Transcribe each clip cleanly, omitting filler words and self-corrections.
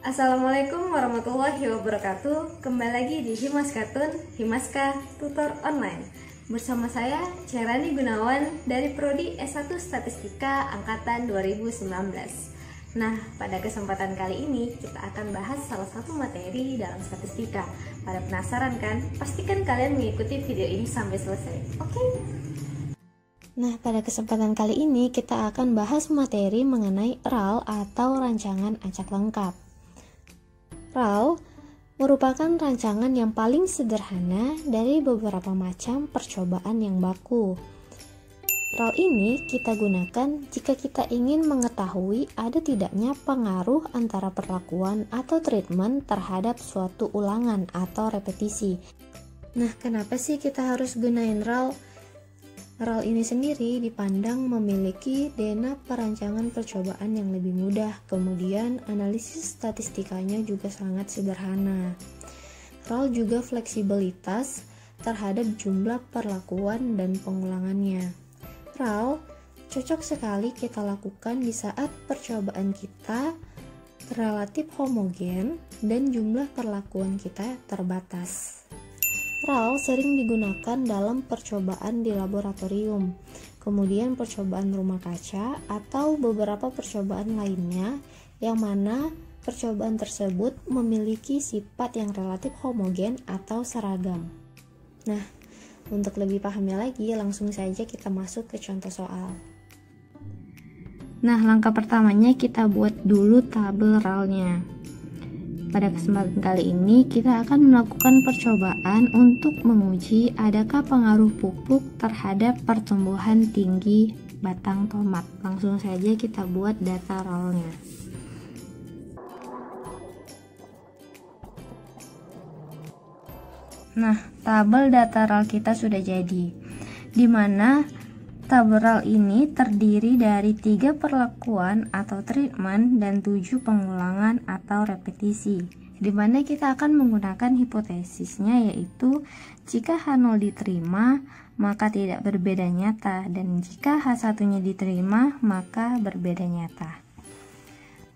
Assalamualaikum warahmatullahi wabarakatuh. Kembali lagi di Himaskatun, Himaska Tutor Online. Bersama saya Cerani Gunawan dari Prodi S1 Statistika Angkatan 2019. Nah, pada kesempatan kali ini kita akan bahas salah satu materi dalam statistika. Pada penasaran kan? Pastikan kalian mengikuti video ini sampai selesai. Oke? Nah, pada kesempatan kali ini kita akan bahas materi mengenai RAL atau rancangan acak lengkap. RAL merupakan rancangan yang paling sederhana dari beberapa macam percobaan yang baku. RAL ini kita gunakan jika kita ingin mengetahui ada tidaknya pengaruh antara perlakuan atau treatment terhadap suatu ulangan atau repetisi. Nah, kenapa sih kita harus gunain RAL? RAL ini sendiri dipandang memiliki DNA perancangan percobaan yang lebih mudah, kemudian analisis statistikanya juga sangat sederhana. RAL juga fleksibilitas terhadap jumlah perlakuan dan pengulangannya. RAL cocok sekali kita lakukan di saat percobaan kita relatif homogen dan jumlah perlakuan kita terbatas. RAL sering digunakan dalam percobaan di laboratorium, kemudian percobaan rumah kaca, atau beberapa percobaan lainnya yang mana percobaan tersebut memiliki sifat yang relatif homogen atau seragam. Nah, untuk lebih pahamnya lagi, langsung saja kita masuk ke contoh soal. Nah, langkah pertamanya kita buat dulu tabel RAL-nya. Pada kesempatan kali ini kita akan melakukan percobaan untuk menguji adakah pengaruh pupuk terhadap pertumbuhan tinggi batang tomat. Langsung saja kita buat data RAL-nya. Nah, tabel data RAL kita sudah jadi, di mana tabel RAL ini terdiri dari 3 perlakuan atau treatment dan 7 pengulangan atau repetisi, di mana kita akan menggunakan hipotesisnya, yaitu jika H0 diterima maka tidak berbeda nyata, dan jika H1-nya diterima maka berbeda nyata.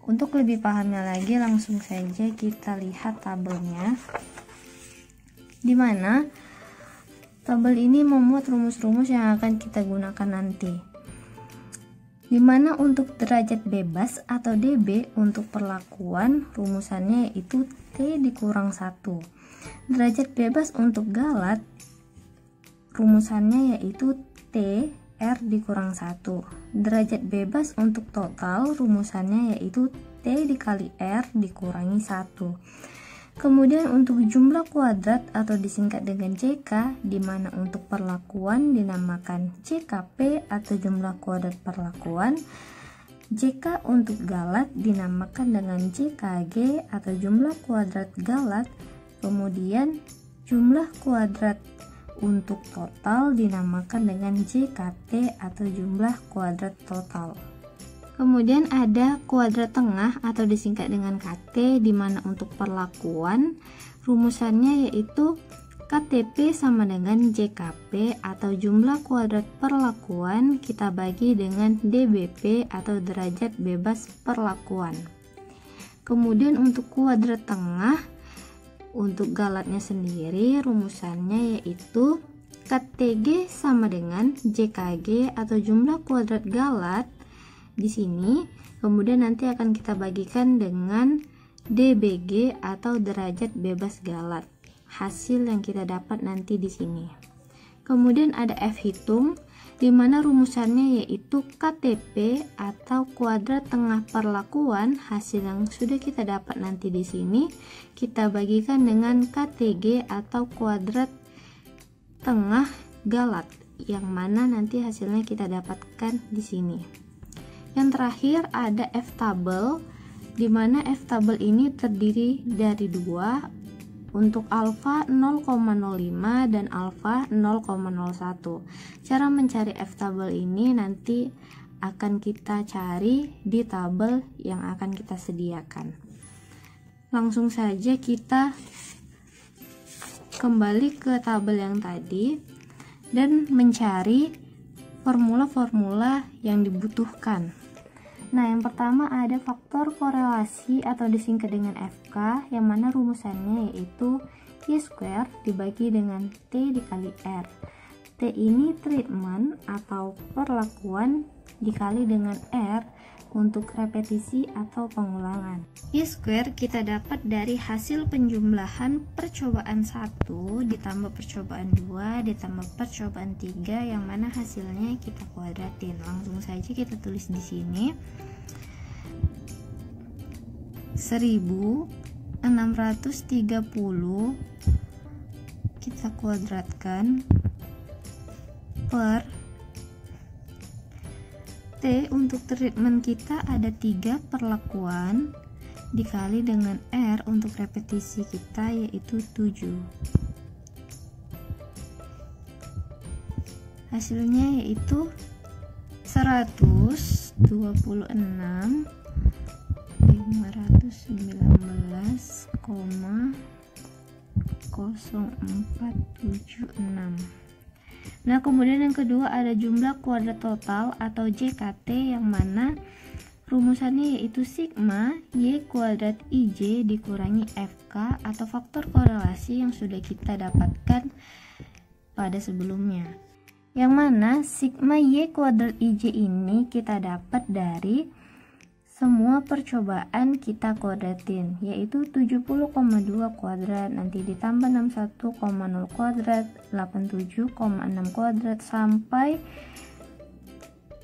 Untuk lebih pahamnya lagi, langsung saja kita lihat tabelnya, di mana tabel ini memuat rumus-rumus yang akan kita gunakan nanti. Dimana untuk derajat bebas atau DB untuk perlakuan rumusannya yaitu T dikurang 1. Derajat bebas untuk galat rumusannya yaitu T R dikurang 1. Derajat bebas untuk total rumusannya yaitu T dikali R dikurangi 1. Kemudian untuk jumlah kuadrat atau disingkat dengan JK, di mana untuk perlakuan dinamakan JKP atau jumlah kuadrat perlakuan. JK untuk galat dinamakan dengan JKG atau jumlah kuadrat galat. Kemudian jumlah kuadrat untuk total dinamakan dengan JKT atau jumlah kuadrat total. Kemudian ada kuadrat tengah atau disingkat dengan KT, di mana untuk perlakuan rumusannya yaitu KTP sama dengan JKP atau jumlah kuadrat perlakuan kita bagi dengan DBP atau derajat bebas perlakuan. Kemudian untuk kuadrat tengah untuk galatnya sendiri rumusannya yaitu KTG sama dengan JKG atau jumlah kuadrat galat di sini, kemudian nanti akan kita bagikan dengan DBG atau derajat bebas galat, hasil yang kita dapat nanti di sini. Kemudian ada F hitung, di mana rumusannya yaitu KTP atau kuadrat tengah perlakuan, hasil yang sudah kita dapat nanti di sini kita bagikan dengan KTG atau kuadrat tengah galat, yang mana nanti hasilnya kita dapatkan di sini. Yang terakhir ada F tabel, di mana F tabel ini terdiri dari 2 untuk alfa 0,05 dan alfa 0,01. Cara mencari F tabel ini nanti akan kita cari di tabel yang akan kita sediakan. Langsung saja kita kembali ke tabel yang tadi dan mencari formula-formula yang dibutuhkan. Nah, yang pertama ada faktor korelasi atau disingkat dengan FK, yang mana rumusannya yaitu Y square dibagi dengan T dikali R. T ini treatment atau perlakuan dikali dengan R untuk repetisi atau pengulangan. Y square kita dapat dari hasil penjumlahan percobaan 1 ditambah percobaan 2 ditambah percobaan 3, yang mana hasilnya kita kuadratin. Langsung saja kita tulis di sini. 1630 kita kuadratkan per T untuk treatment kita ada 3 perlakuan dikali dengan R untuk repetisi kita yaitu 7. Hasilnya yaitu 119.519,0476. Nah, kemudian yang kedua ada jumlah kuadrat total atau JKT, yang mana rumusannya yaitu sigma Y kuadrat IJ dikurangi FK atau faktor korelasi yang sudah kita dapatkan pada sebelumnya. Yang mana sigma Y kuadrat IJ ini kita dapat dari semua percobaan kita kuadratin, yaitu 70,2 kuadrat, nanti ditambah 61,0 kuadrat, 87,6 kuadrat, sampai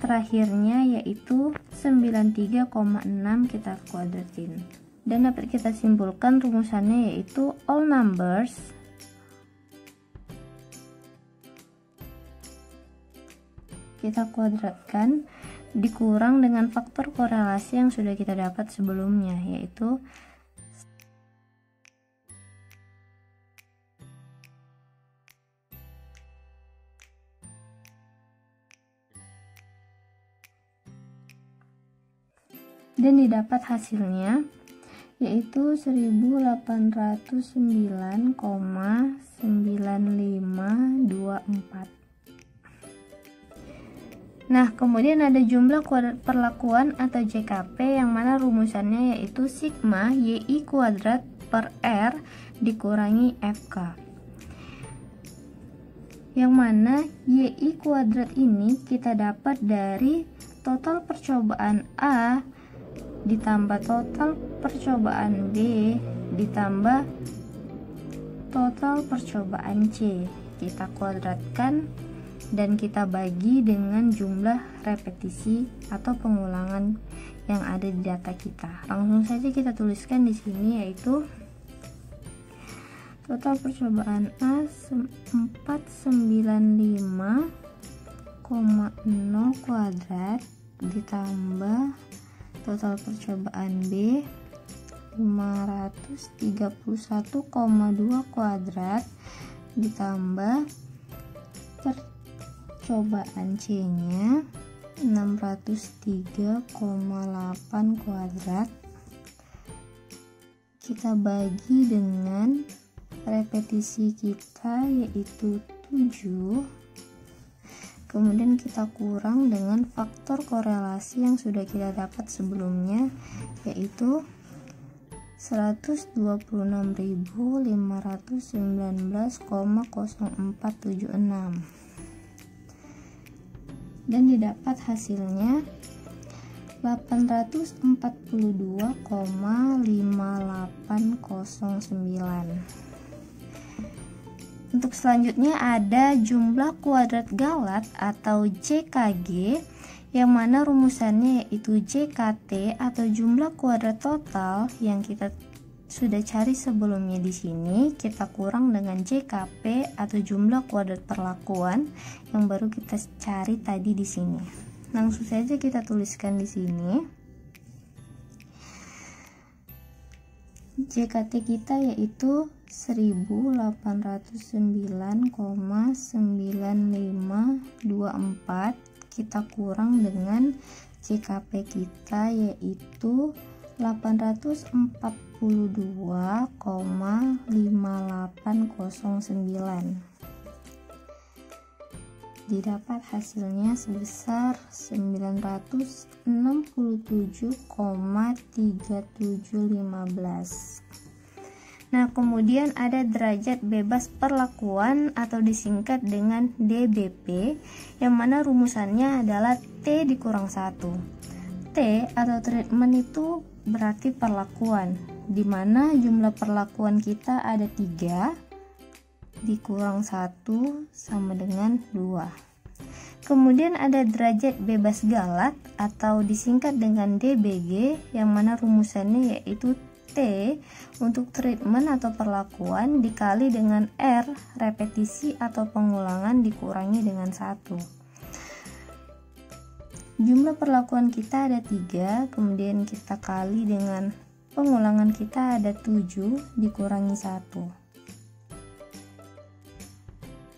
terakhirnya yaitu 93,6 kita kuadratin. Dan dapat kita simpulkan rumusannya yaitu all numbers kita kuadratkan dikurang dengan faktor korelasi yang sudah kita dapat sebelumnya, yaitu dan didapat hasilnya yaitu 1809,9524. Nah, kemudian ada jumlah kuadrat perlakuan atau JKP, yang mana rumusannya yaitu sigma YI kuadrat per R dikurangi FK. Yang mana YI kuadrat ini kita dapat dari total percobaan A ditambah total percobaan B ditambah total percobaan C. Kita kuadratkan dan kita bagi dengan jumlah repetisi atau pengulangan yang ada di data kita. Langsung saja kita tuliskan di sini yaitu total percobaan A 495,0 kuadrat ditambah total percobaan B 531,2 kuadrat ditambah percobaan C-nya 603,8 kuadrat. Kita bagi dengan repetisi kita yaitu 7. Kemudian kita kurang dengan faktor korelasi yang sudah kita dapat sebelumnya yaitu 126.519,0476, dan didapat hasilnya 842,5809. Untuk selanjutnya ada jumlah kuadrat Galat atau JKG, yang mana rumusannya yaitu JKT atau jumlah kuadrat total yang kita sudah cari sebelumnya. Di sini kita kurang dengan JKP atau jumlah kuadrat perlakuan yang baru kita cari tadi di sini. Langsung saja kita tuliskan di sini. JKT kita yaitu 1809,9524. Kita kurang dengan JKP kita yaitu 842,5809. didapat hasilnya sebesar 967,3715. Nah, kemudian ada derajat bebas perlakuan atau disingkat dengan DBP, yang mana rumusannya adalah T dikurang 1. T atau treatment itu berarti perlakuan, di mana jumlah perlakuan kita ada 3 dikurang 1 sama dengan 2. Kemudian ada derajat bebas galat atau disingkat dengan DBG, yang mana rumusannya yaitu T untuk treatment atau perlakuan dikali dengan R repetisi atau pengulangan dikurangi dengan 1. Jumlah perlakuan kita ada 3, kemudian kita kali dengan pengulangan kita ada 7 dikurangi 1.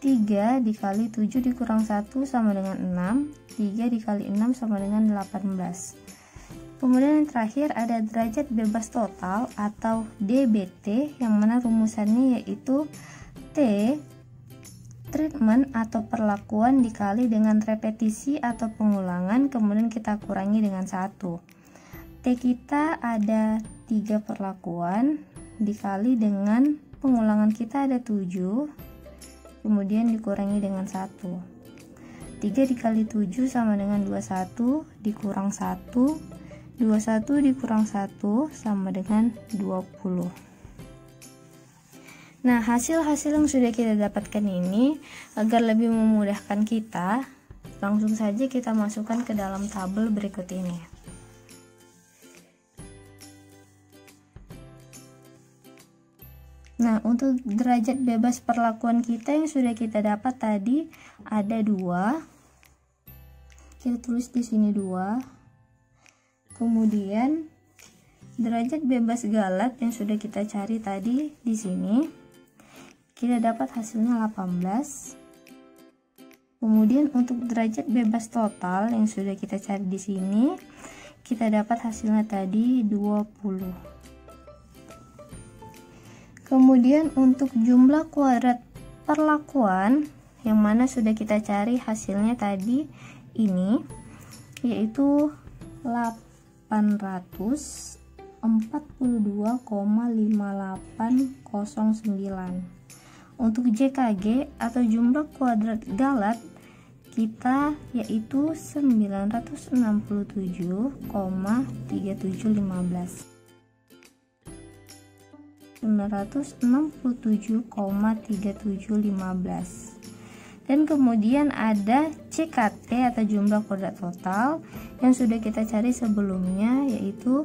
3 dikali 7 dikurang 1 sama dengan 6. 3 dikali 6 sama dengan 18. Kemudian yang terakhir ada derajat bebas total atau DBT, yang mana rumusannya yaitu T treatment atau perlakuan dikali dengan repetisi atau pengulangan, kemudian kita kurangi dengan 1. T kita ada 3 perlakuan dikali dengan pengulangan kita ada 7, kemudian dikurangi dengan 1. 3 dikali 7 sama dengan 21 dikurang 1. 21 dikurang 1 sama dengan 20. Nah, hasil-hasil yang sudah kita dapatkan ini, agar lebih memudahkan kita, langsung saja kita masukkan ke dalam tabel berikut ini. Nah, untuk derajat bebas perlakuan kita yang sudah kita dapat tadi ada 2. Kita tulis di sini 2. Kemudian derajat bebas galat yang sudah kita cari tadi di sini kita dapat hasilnya 18. Kemudian untuk derajat bebas total yang sudah kita cari di sini kita dapat hasilnya tadi 20. Kemudian untuk jumlah kuadrat perlakuan yang mana sudah kita cari hasilnya tadi ini yaitu 842,5809. Untuk JKG atau jumlah kuadrat galat kita yaitu 967,3715. 967,3715. Dan kemudian ada CKT atau jumlah kuadrat total yang sudah kita cari sebelumnya yaitu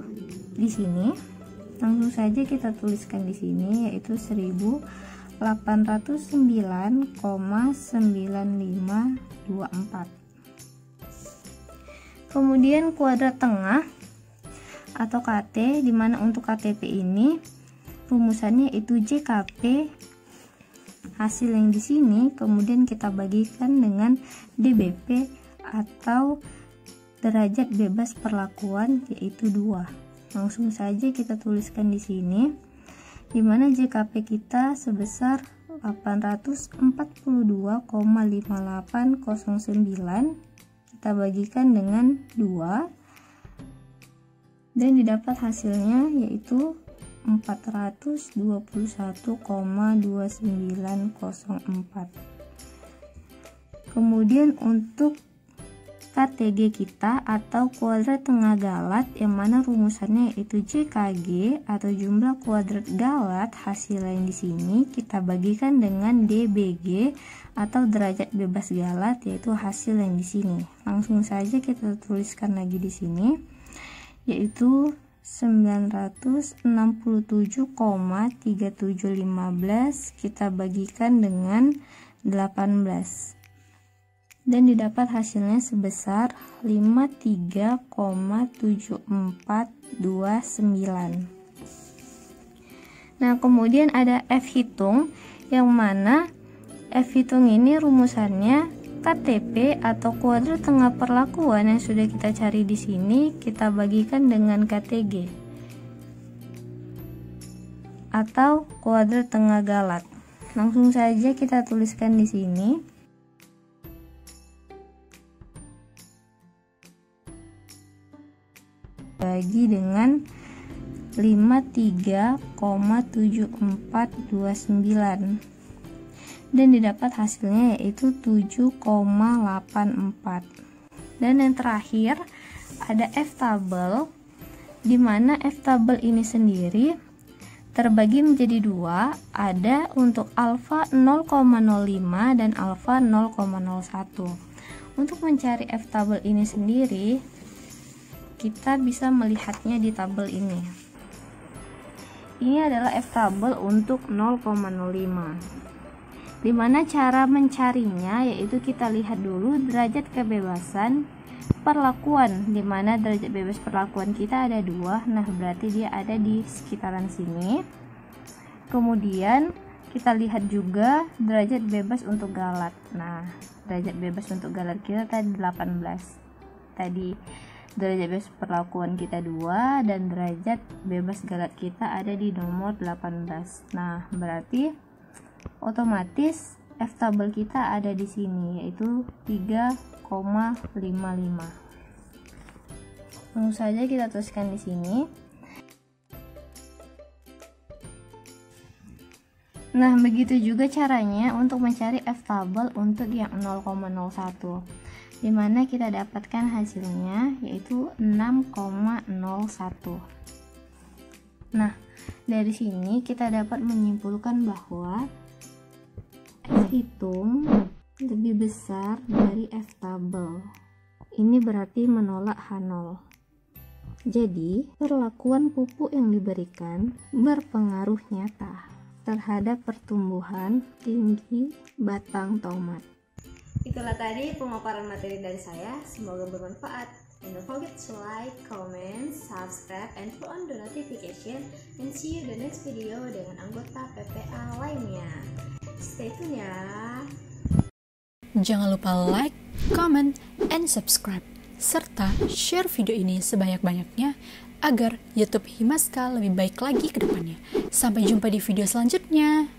di sini. Langsung saja kita tuliskan di sini yaitu 1809,9524. Kemudian kuadrat tengah atau KT, dimana untuk KTP ini rumusannya itu JKP hasil yang di sini kemudian kita bagikan dengan DBP atau derajat bebas perlakuan yaitu 2. Langsung saja kita tuliskan di sini dimana JKP kita sebesar 842,5809 kita bagikan dengan 2 dan didapat hasilnya yaitu 421,2904. Kemudian untuk KTG kita atau kuadrat tengah galat yang mana rumusannya yaitu JKG atau jumlah kuadrat galat hasil yang di sini kita bagikan dengan DBG atau derajat bebas galat yaitu hasil yang di sini. Langsung saja kita tuliskan lagi di sini yaitu 967,3715 kita bagikan dengan 18 dan didapat hasilnya sebesar 53,7429. Nah, kemudian ada F hitung yang mana F hitung ini rumusannya KTP atau kuadrat tengah perlakuan yang sudah kita cari di sini kita bagikan dengan KTG atau kuadrat tengah galat. Langsung saja kita tuliskan di sini bagi dengan 53,7429 dan didapat hasilnya yaitu 7,84. Dan yang terakhir ada F-tabel, di mana F-tabel ini sendiri terbagi menjadi dua, ada untuk alfa 0,05 dan alfa 0,01. Untuk mencari F-tabel ini sendiri, kita bisa melihatnya di tabel ini. Ini adalah F-tabel untuk 0,05. Dimana cara mencarinya yaitu kita lihat dulu derajat kebebasan perlakuan, dimana derajat bebas perlakuan kita ada 2. Nah berarti dia ada di sekitaran sini. Kemudian kita lihat juga derajat bebas untuk galat. Nah derajat bebas untuk galat kita tadi 18. Tadi derajat bebas perlakuan kita 2 dan derajat bebas galat kita ada di nomor 18. Nah berarti otomatis F-tabel kita ada di sini yaitu 3,55. Langsung saja kita tuliskan di sini. Nah, begitu juga caranya untuk mencari F-tabel untuk yang 0,01, dimana kita dapatkan hasilnya yaitu 6,01. Nah, dari sini kita dapat menyimpulkan bahwa hitung lebih besar dari F-tabel. Ini berarti menolak H0. Jadi, perlakuan pupuk yang diberikan berpengaruh nyata terhadap pertumbuhan tinggi batang tomat. Itulah tadi pemaparan materi dari saya, semoga bermanfaat. And don't forget to like, comment, subscribe, and turn on the notification. And see you the next video dengan anggota PPA lainnya. Stay tune ya. Jangan lupa like, comment, and subscribe, serta share video ini sebanyak-banyaknya agar YouTube Himaska lebih baik lagi ke depannya. Sampai jumpa di video selanjutnya.